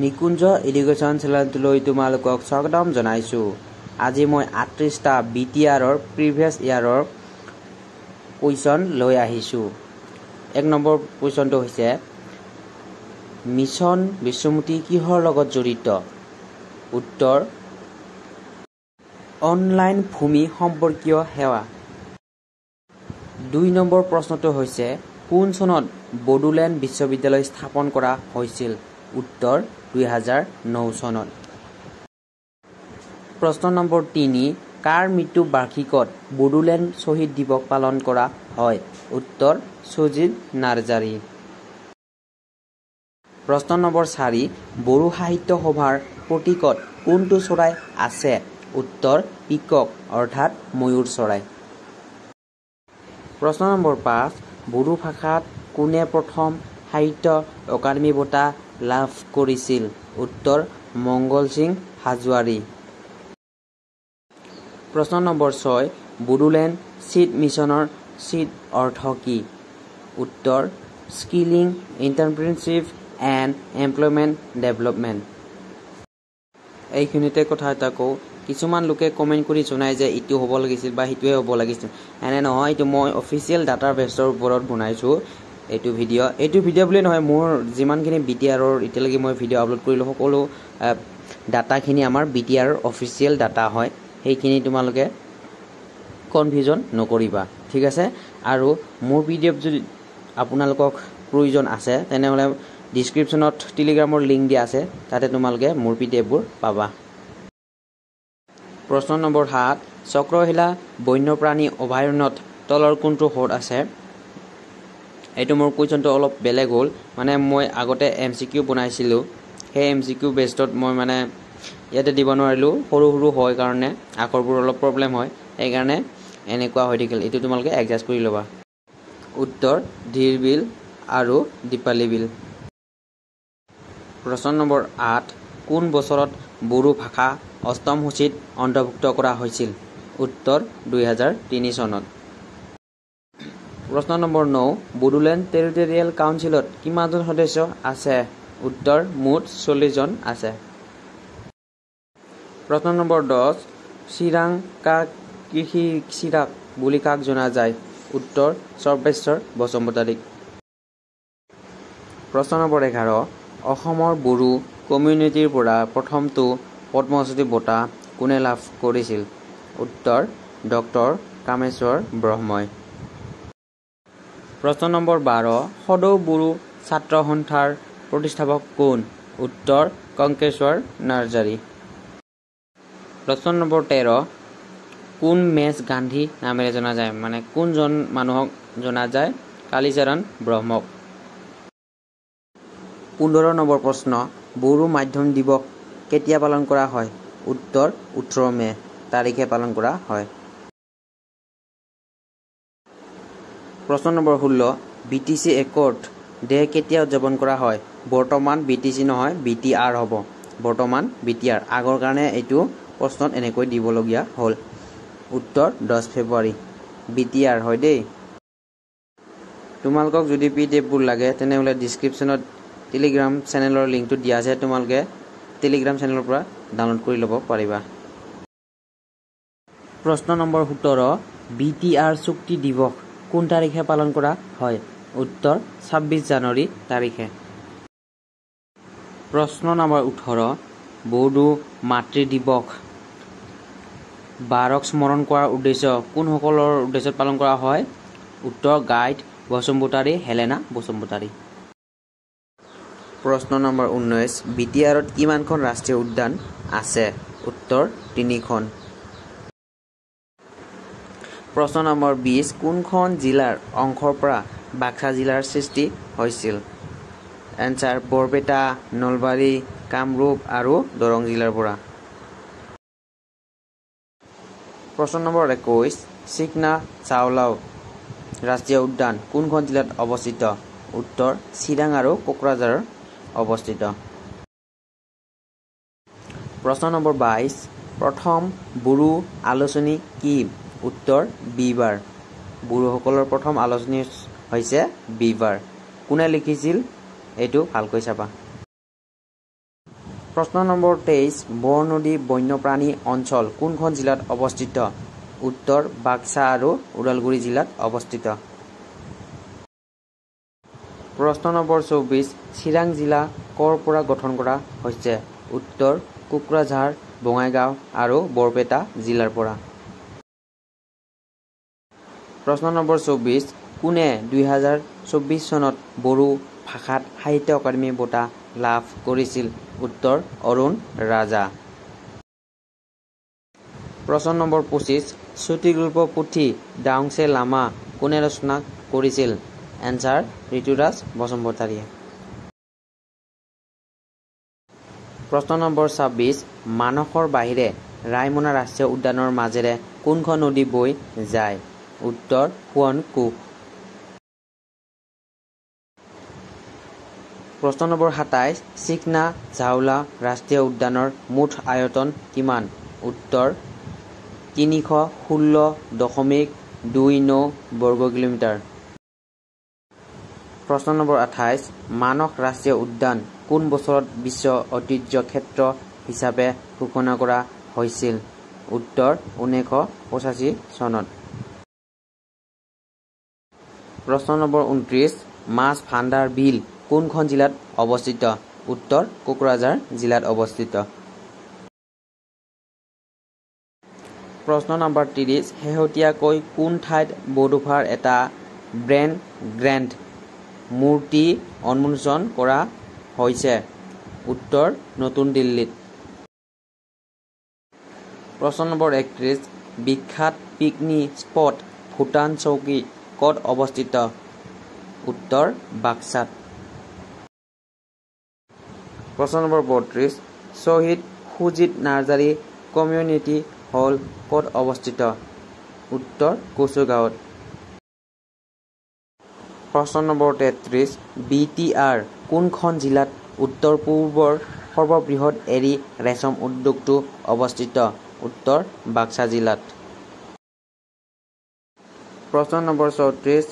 নিকুঞ্জ education চেনেলটোলৈ তোমালোকক স্বাগতম জনাইছোঁ। আজি মই 38টা BTRৰ প্ৰিভিয়াছ ইয়াৰৰ কুৱেশ্যন লৈ আহিছোঁ। 1 নম্বৰ কুৱেশ্যনটো হৈছে মিছন বিশ্বমুতি কিহৰ লগত জড়িত? উত্তৰ অনলাইন ভূমি সম্পৰ্কীয় সেৱা। 2 নম্বৰ প্ৰশ্নটো হৈছে কোন চনত বড়োলেণ্ড বিশ্ববিদ্যালয় স্থাপন কৰা হৈছিল? উত্তৰ 2009 চনত। প্ৰশ্ন নম্বৰ 3 কাৰ মৃত্যু বাৰ্ষিকত বড়োলেণ্ড শ্বহীদ দিৱস পালন কৰা হয়? উত্তৰ সুজিত নাৰ্জাৰী। প্ৰশ্ন নম্বৰ 4 বড়ো সাহিত্য সভাৰ প্ৰতীকত কোনটো চৰাই আছে? উত্তৰ পিকক অৰ্থাৎ ময়ূৰ চৰাই। প্ৰশ্ন নম্বৰ 5 বড়ো ভাষাত কোনে প্ৰথম সাহিত্য অকাডেমী বঁটা লাভ কৰিছিল? উত্তৰ মংগল সিং হাজোৱাৰী। প্ৰশ্ন নম্বৰ 6 বড়োলেণ্ড চিড মিছনৰ চিড অৰ্থ কি? উত্তৰ স্কিলিং এণ্টাৰপ্ৰিনৰশ্বিপ এণ্ড এমপ্লয়মেণ্ট ডেভেলপমেণ্ট। এইখিনিতে কথা এটা কওঁ, কিছুমান লোকে কমেণ্ট কৰি জনায় যে ইটো হ'ব লাগিছিল বা সিটোৱে হ'ব লাগিছিল। এনে নহয়, এইটো মই অফিচিয়েল ডাটা বেছৰ ওপৰত বনাইছোঁ এইটো ভিডিঅ' বুলি নহয়, মোৰ যিমানখিনি BTRৰ এতিয়ালৈকে মই ভিডিঅ' আপলোড কৰিলোঁ সকলো ডাটাখিনি আমাৰ BTRৰ অফিচিয়েল ডাটা হয়। সেইখিনি তোমালোকে কনফিউজন নকৰিবা, ঠিক আছে? আৰু মোৰ PDF যদি আপোনালোকক প্ৰয়োজন আছে তেনেহ'লে ডিছক্ৰিপশ্যনত টেলিগ্ৰামৰ লিংক দিয়া আছে, তাতে তোমালোকে মোৰ PDFবোৰ পাবা। প্ৰশ্ন নম্বৰ 7 চক্ৰশিলা বন্যপ্ৰাণী অভয়াৰণ্যত তলৰ কোনটো হ্ৰদ আছে? এইটো মোৰ কুৱেশ্যনটো অলপ বেলেগ হ'ল, মানে মই আগতে MCQ বনাইছিলোঁ, সেই MCQ বেছডত মই মানে ইয়াতে দিব নোৱাৰিলোঁ, সৰু হয় কাৰণে আখৰবোৰ অলপ প্ৰব্লেম হয়, সেইকাৰণে এনেকুৱা হৈ থাকিল। এইটো তোমালোকে এডজাষ্ট কৰি ল'বা। উত্তৰ ধীৰবিল আৰু দীপালী বিল। প্ৰশ্ন নম্বৰ 8 কোন বছৰত বড়ো ভাষা 8ম সূচীত অন্তৰ্ভুক্ত কৰা হৈছিল? উত্তৰ 2003 চনত। প্ৰশ্ন নম্বৰ 9 বড়োলেণ্ড টেৰিটৰিয়েল কাউন্সিলত কিমানজন সদস্য আছে? উত্তৰ মুঠ 40 জন আছে। প্ৰশ্ন নম্বৰ 10 চিৰাং কাক কৃষি চিৰাক বুলি কাক জনা যায়? উত্তৰ সৰ্বেশ্বৰ বসুমতাৰীক। প্ৰশ্ন নম্বৰ 11 অসমৰ বড়ো কমিউনিটিৰ পৰা প্ৰথমটো পদ্মশ্ৰী বঁটা কোনে লাভ কৰিছিল? উত্তৰ ডক্টৰ কামেশ্বৰ ব্ৰহ্মই। প্ৰশ্ন নম্বৰ 12 সদৌ বড়ো ছাত্ৰ সন্থাৰ প্ৰতিষ্ঠাপক কোন? উত্তৰ কংকেশ্বৰ নাৰ্জাৰী। প্ৰশ্ন নম্বৰ 13 কোন মেচ গান্ধী নামেৰে জনা যায়? মানে কোনজন মানুহক জনা যায়? কালীচৰণ ব্ৰহ্মক। 15 নম্বৰ প্ৰশ্ন বড়ো মাধ্যম দিৱস কেতিয়া পালন কৰা হয়? উত্তৰ 18 মে তাৰিখে পালন কৰা হয়। প্ৰশ্ন নম্বৰ 16 BTC একৰ্ড ডে কেতিয়া উদযাপন কৰা হয়? বৰ্তমান BTC নহয়, BTR হ'ব। বৰ্তমান BTR আগৰ কাৰণে এইটো প্ৰশ্নত এনেকৈ দিবলগীয়া হ'ল। উত্তৰ 10 ফেব্ৰুৱাৰী BTR হয় দেই। তোমালোকক যদি PDFবোৰ লাগে তেনেহ'লে ডিছক্ৰিপশ্যনত টেলিগ্ৰাম চেনেলৰ লিংকটো দিয়া আছে, তোমালোকে টেলিগ্ৰাম চেনেলৰ পৰা ডাউনলোড কৰি ল'ব পাৰিবা। প্ৰশ্ন নম্বৰ 17 BTR চুক্তি দিৱস কোন তাৰিখে পালন কৰা হয়? উত্তৰ 26 জানুৱাৰী তাৰিখে। প্ৰশ্ন নম্বৰ 18 বড়ো মাতৃ দিৱস 12ক স্মৰণ কৰাৰ উদ্দেশ্য কোনসকলৰ উদ্দেশ্যত পালন কৰা হয়? উত্তৰ গাইড বসুমতাৰী হেলেনা বসুমতাৰী। প্ৰশ্ন নম্বৰ 19 BTRত কিমানখন ৰাষ্ট্ৰীয় উদ্যান আছে? উত্তৰ 3খন। প্ৰশ্ন নম্বৰ 20 কোনখন জিলাৰ অংশৰ পৰা বাক্সা জিলাৰ সৃষ্টি হৈছিল? এনচাৰ বৰপেটা, নলবাৰী, কামৰূপ আৰু দৰং জিলাৰ পৰা। প্ৰশ্ন নম্বৰ 21 চিকনা চাওলাও ৰাষ্ট্ৰীয় উদ্যান কোনখন জিলাত অৱস্থিত? উত্তৰ চিৰাং আৰু কোকৰাঝাৰৰ অৱস্থিত। প্ৰশ্ন নম্বৰ 22 প্ৰথম বড়ো আলোচনী কি? উত্তৰ বিবাৰ। বড়োসকলৰ প্ৰথম আলোচনী হৈছে বিবাৰ। কোনে লিখিছিল? এইটো ভালকৈ চাবা। প্ৰশ্ন নম্বৰ 23 বৰনদী বন্যপ্ৰাণী অঞ্চল কোনখন জিলাত অৱস্থিত উত্তৰ বাক্সা আৰু ওদালগুৰি জিলাত অৱস্থিত প্ৰশ্ন নম্বৰ 24 চিৰাং জিলা কৰ পৰা গঠন কৰা হৈছে উত্তৰ কোকৰাঝাৰ বঙাইগাঁও আৰু বৰপেটা জিলাৰ পৰা প্ৰশ্ন নম্বৰ 24 কোনে 2024 চনত বড়ো ভাষাত সাহিত্য একাডেমী বঁটা লাভ কৰিছিল উত্তৰ অৰুণ ৰাজা প্ৰশ্ন নম্বৰ 25 চুটিগল্প পুথি ডাংছে লামা কোনে ৰচনা কৰিছিল এনসাৰ ঋতুৰাজ বসুমতাৰীয়ে প্ৰশ্ন নম্বৰ 26 মানসৰ বাহিৰে ৰায়মনা ৰাষ্ট্ৰীয় উদ্যানৰ মাজেৰে কোনখন নদী বৈ যায় উত্তৰ সোৱণকোষ প্ৰশ্ন নম্বৰ 27 চিকনা ঝাউলা ৰাষ্ট্ৰীয় উদ্যানৰ মুঠ আয়তন কিমান উত্তৰ 316.29 বৰ্গ কিলোমিটাৰ প্ৰশ্ন নম্বৰ 28 মানস ৰাষ্ট্ৰীয় উদ্যান কোন বছৰত বিশ্ব ঐতিহ্য ক্ষেত্ৰ হিচাপে ঘোষণা কৰা হৈছিল উত্তৰ 1985 চনত প্ৰশ্ন নম্বৰ 29 মাছ ভাণ্ডাৰ বিল কোনখন জিলাত অৱস্থিত উত্তৰ কোকৰাঝাৰ জিলাত অৱস্থিত প্ৰশ্ন নম্বৰ 30 শেহতীয়াকৈ কোন ঠাইত বড়োভাষাৰ এটা ব্ৰেণ্ড গ্ৰেণ্ড মূৰ্তি উন্মোচন কৰা হৈছে উত্তৰ নতুন দিল্লীত প্ৰশ্ন নম্বৰ 31 বিখ্যাত পিকনিক স্পট ভূটান চৌকি ক'ত অৱস্থিত উত্তৰ বাক্সাত প্ৰশ্ন নম্বৰ 32 শ্বহীদ সুজিত নাৰ্জাৰী কমিউনিটি হল ক'ত অৱস্থিত উত্তৰ কচুগাঁৱত প্ৰশ্ন নম্বৰ 33 BTR কোনখন জিলাত উত্তৰ পূৰ্বৰ সৰ্ববৃহৎ এৰী ৰেচম উদ্যোগটো অৱস্থিত উত্তৰ বাক্সা জিলাত প্ৰশ্ন নম্বৰ 34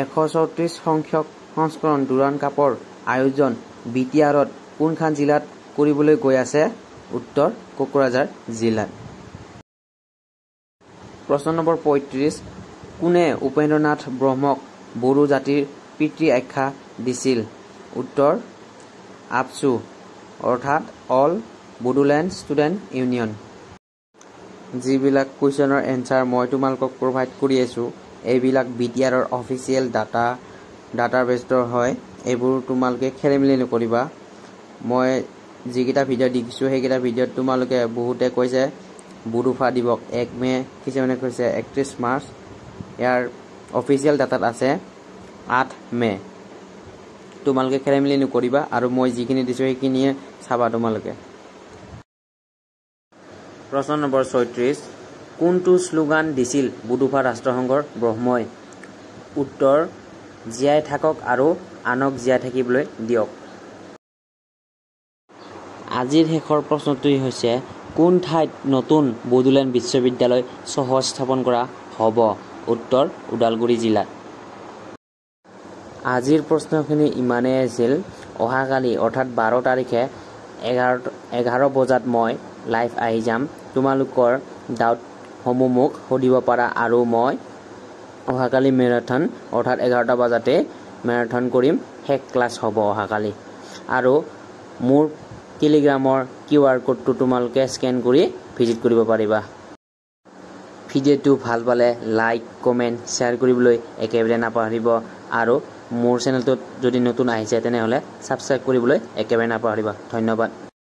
134 সংখ্যক সংস্কৰণ ডুৰাণ্ড কাপৰ আয়োজন BTRত কোনখন জিলাত কৰিবলৈ গৈ আছে উত্তৰ কোকৰাঝাৰ জিলাত প্ৰশ্ন নম্বৰ 35 কোনে উপেন্দ্ৰনাথ ব্ৰহ্মক বড়ো জাতিৰ পিতৃ আখ্যা দিছিল উত্তৰ আপচু অৰ্থাৎ অল বড়োলেণ্ড ষ্টুডেণ্ট ইউনিয়ন যিবিলাক কুৱেশ্যনৰ এনসাৰ মই তোমালোকক প্ৰভাইড কৰি আছো এইবিলাক BTRৰ অফিচিয়েল ডাটাবেছৰ হয় এইবোৰ তোমালোকে খেলিমেলি নকৰিবা মই যিকেইটা ভিডিঅ' দেখিছো সেইকেইটা ভিডিঅ'ত তোমালোকে বহুতে কৈছে বড়োভাষা দিৱস 1 মে কিছুমানে কৈছে 31 মাৰ্চ ইয়াৰ অফিচিয়েল ডাটাত আছে 8 মে তোমালোকে খেলিমেলি নকৰিবা আৰু মই যিখিনি দিছো সেইখিনিয়ে চাবা তোমালোকে প্ৰশ্ন নম্বৰ 36 কোনটো শ্লোগান দিছিল বড়োভাষা ৰাষ্ট্ৰসংঘৰ ব্ৰহ্মই উত্তৰ জীয়াই থাকক আৰু আনক জীয়াই থাকিবলৈ দিয়ক আজিৰ শেষৰ প্ৰশ্নটো হৈছে কোন ঠাইত নতুন বড়োলেণ্ড বিশ্ববিদ্যালয় চহ স্থাপন কৰা হ'ব উত্তৰ ওদালগুৰি জিলাত আজিৰ প্ৰশ্নখিনি ইমানেই আছিল অহাকালি অৰ্থাৎ 12 তাৰিখে 11 বজাত মই লাইভ আহি যাম তোমালোকৰ ডাউটসমূহ মোক সুধিব পাৰা আৰু মই অহাকালি মেৰাথন অৰ্থাৎ 11টা বজাতে মেৰাথন কৰিম শেষ ক্লাছ হ'ব অহাকালি আৰু মোৰ টেলিগ্ৰামৰ QR কোডটো তোমালোকে স্কেন কৰি ভিজিট কৰিব পাৰিবা ভিডিঅ'টো ভাল পালে লাইক কমেন্ট শ্বেয়াৰ কৰিবলৈ একেবাৰে নাপাহৰিব আৰু মোৰ চেনেলটোত যদি নতুন আহিছে তেনেহলে সাবস্ক্ৰাইব কৰিবলৈ একেবাৰে নাপাহৰিবা ধন্যবাদ